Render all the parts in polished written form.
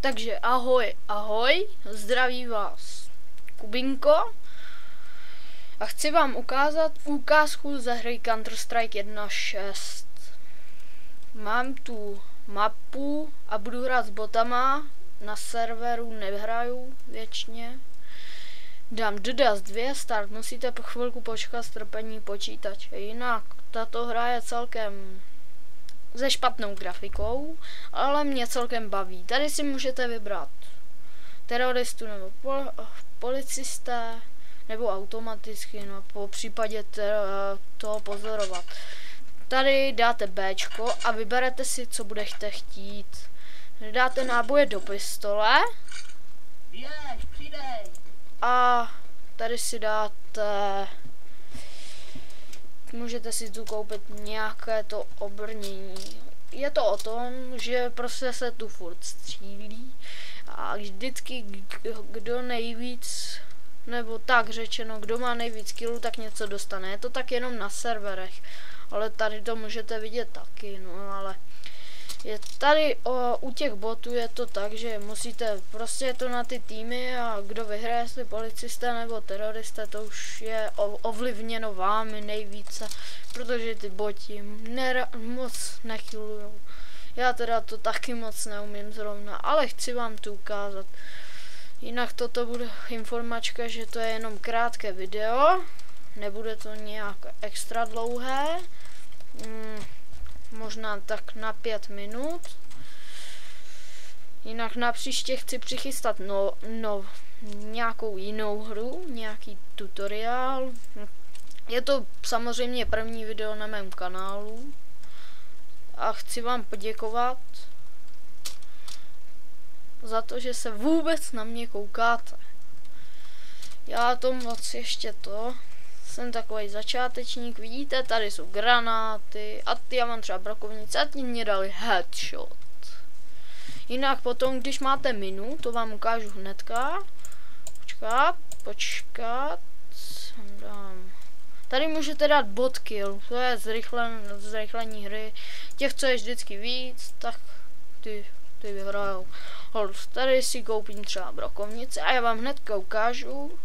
Takže ahoj, ahoj, zdraví vás Kubinko a chci vám ukázat ukázku ze hry Counter-Strike 1.6. Mám tu mapu a budu hrát s botama, na serveru nehraju věčně. Dám DDoS 2 start, musíte po chvilku počkat strpení počítače, jinak tato hra je celkem se špatnou grafikou, ale mě celkem baví. Tady si můžete vybrat teroristu nebo policisté, nebo automaticky, no po případě toho pozorovat. Tady dáte Bčko a vyberete si, co budete chtít. Dáte náboje do pistole a tady si dáte, můžete si tu koupit nějaké to obrnění. Je to o tom, že prostě se tu furt střílí a vždycky kdo nejvíc, nebo tak řečeno, kdo má nejvíc killů, tak něco dostane. Je to tak jenom na serverech, ale tady to můžete vidět taky, no ale je tady u těch botů je to tak, že musíte, prostě je to na ty týmy a kdo vyhraje, jestli policisté nebo teroristé, to už je ovlivněno vámi nejvíce, protože ty boti moc nekillujou. Já teda to taky moc neumím zrovna, ale chci vám to ukázat. Jinak toto bude informačka, že to je jenom krátké video, nebude to nějak extra dlouhé. Možná tak na 5 minut. Jinak na příště chci přichystat nějakou jinou hru, nějaký tutoriál. Je to samozřejmě první video na mém kanálu. A chci vám poděkovat za to, že se vůbec na mě koukáte. Já to moc ještě jsem takový začátečník, vidíte, tady jsou granáty a já mám třeba brokovnice a ti mě dali headshot. Jinak potom, když máte minu, to vám ukážu hnedka. Počkat. Tady můžete dát bot kill, to je zrychlení hry. Těch, co je vždycky víc, tak ty vyhrajou. Tady si koupím třeba brokovnice a já vám hnedka ukážu,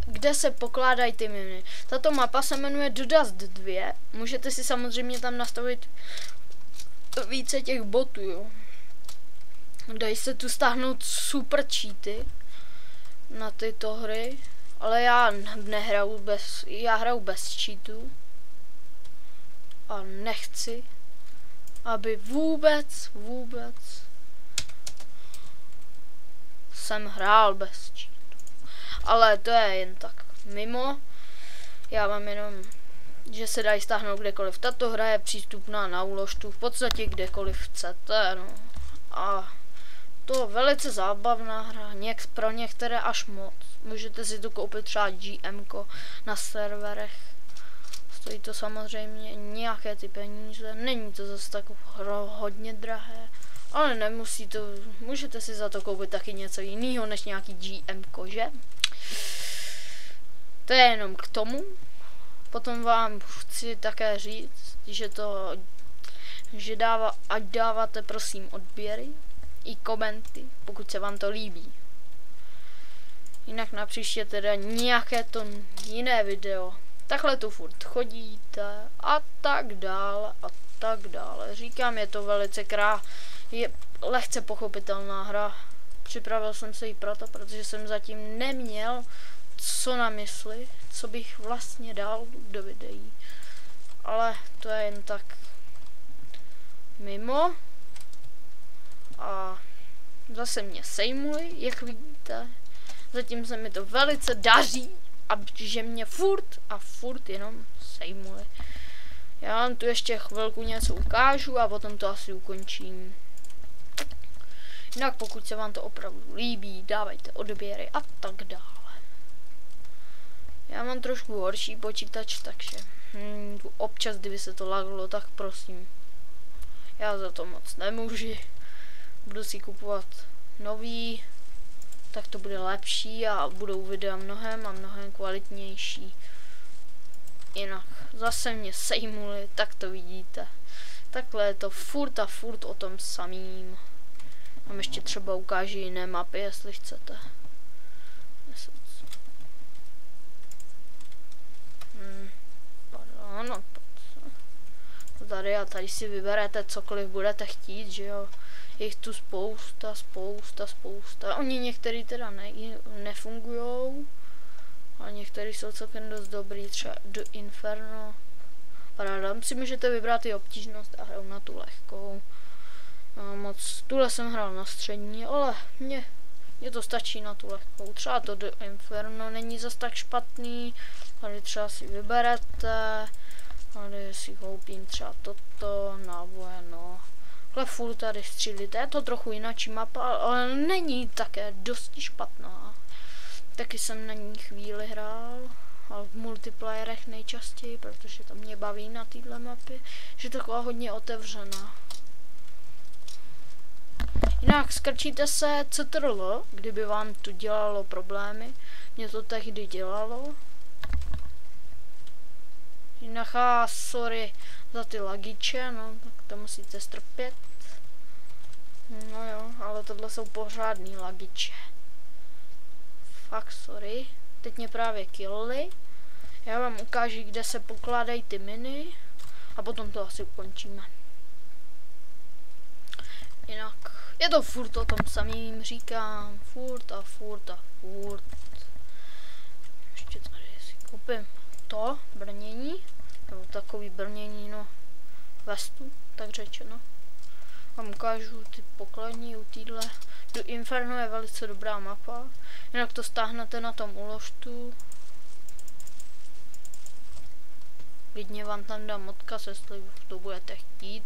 kde se pokládají ty miny. Tato mapa se jmenuje DDoS 2. Můžete si samozřejmě tam nastavit více těch botů, jo. Dají se tu stáhnout super cheaty na tyto hry, ale já hraju bez cheatů a nechci, aby vůbec jsem hrál bez cheatů. Ale to je jen tak mimo. Já vám jenom, že se dají stáhnout kdekoliv. Tato hra je přístupná na úložtu v podstatě kdekoliv chcete, no. A to velice zábavná hra, pro některé až moc. Můžete si tu koupit třeba GM-ko na serverech. Stojí to samozřejmě nějaké ty peníze, není to zase tak hodně drahé, ale nemusí to, můžete si za to koupit taky něco jiného než nějaký GM-ko, že? To je jenom k tomu. Potom vám chci také říct, že ať dáváte prosím odběry i komenty, pokud se vám to líbí. Jinak na příště teda nějaké to jiné video. Takhle tu furt chodíte a tak dále. Říkám, je to velice je lehce pochopitelná hra. Připravil jsem se ji proto, protože jsem zatím neměl co na mysli, co bych vlastně dal do videí. Ale to je jen tak mimo. A zase mě sejmuli, jak vidíte. Zatím se mi to velice daří, a že mě furt jenom sejmuli. Já vám tu ještě chvilku něco ukážu a potom to asi ukončím. Jinak pokud se vám to opravdu líbí, dávajte odběry a tak dále. Já mám trošku horší počítač, takže občas, kdyby se to laglo, tak prosím. Já za to moc nemůžu. Budu si kupovat nový, tak to bude lepší a budou videa mnohem kvalitnější. Jinak zase mě sejmuli, tak to vidíte. Takhle je to furt a furt o tom samým. Vám ještě třeba ukážu jiné mapy, jestli chcete. Pardon, tady a tady si vyberete cokoliv budete chtít, že jo. Je jich tu spousta. Oni některý teda nefungujou, ale některý jsou celkem dost dobrý, třeba do Inferno. Tam si můžete vybrat i obtížnost a hraju na tu lehkou. Tuhle jsem hrál na střední, ale mně to stačí na tu lehkou. Třeba to do Inferno není zas tak špatný, tady třeba si vyberete, tady si koupím třeba toto, náboje, no. Takhle furt tady střílíte, je to trochu jináčí mapa, ale není také dosti špatná. Taky jsem na ní chvíli hrál, ale v multiplayerech nejčastěji, protože to mě baví na téhle mapě, že je taková hodně otevřená. Jinak skrčíte se CTRL, kdyby vám to dělalo problémy. Mě to tehdy dělalo. Jinak sorry za ty lagiče, no tak to musíte strpět. No jo, ale tohle jsou pořádný lagiče. Fakt sorry. Teď mě právě killli. Já vám ukážu, kde se pokládají ty miny. A potom to asi ukončíme. Jinak je to furt o tom samým, říkám. Furt. Ještě tady si koupím to brnění. Nebo takový brnění, no. Vestu, tak řečeno. Vám ukážu ty pokladní u týdle. Do Inferno je velice dobrá mapa. Jinak to stáhnete na tom uložtu. Klidně vám tam dám odkaz, jestli to budete chtít.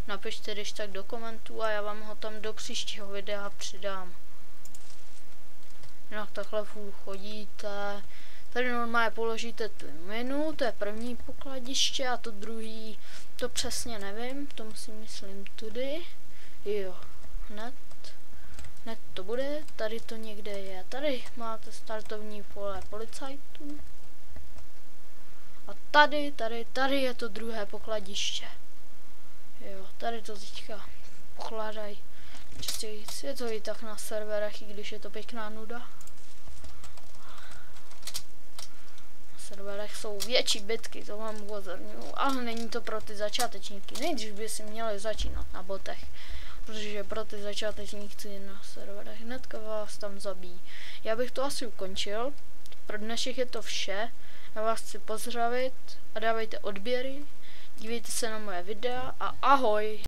Napište když tak do komentů a já vám ho tam do příštího videa přidám. Jinak takhle chodíte. Tady normálně položíte tu minu, to je první pokladiště a to druhý, to přesně nevím, to musím myslím tudy. Jo, hned to bude, tady to někde je, tady máte startovní pole policajtů. A tady je to druhé pokladiště. Jo, tady to teďka pokládají. Častěji je to i tak na serverech, i když je to pěkná nuda. Na serverech jsou větší bitky, to vám upozorňuji, ale není to pro ty začátečníky. Nejdřív by si měli začínat na botech, protože pro ty začátečníky na serverech hnedka vás tam zabíjí. Já bych to asi ukončil. Pro dnešek je to vše. Já vás chci pozdravit a dávejte odběry, dívejte se na moje videa a ahoj!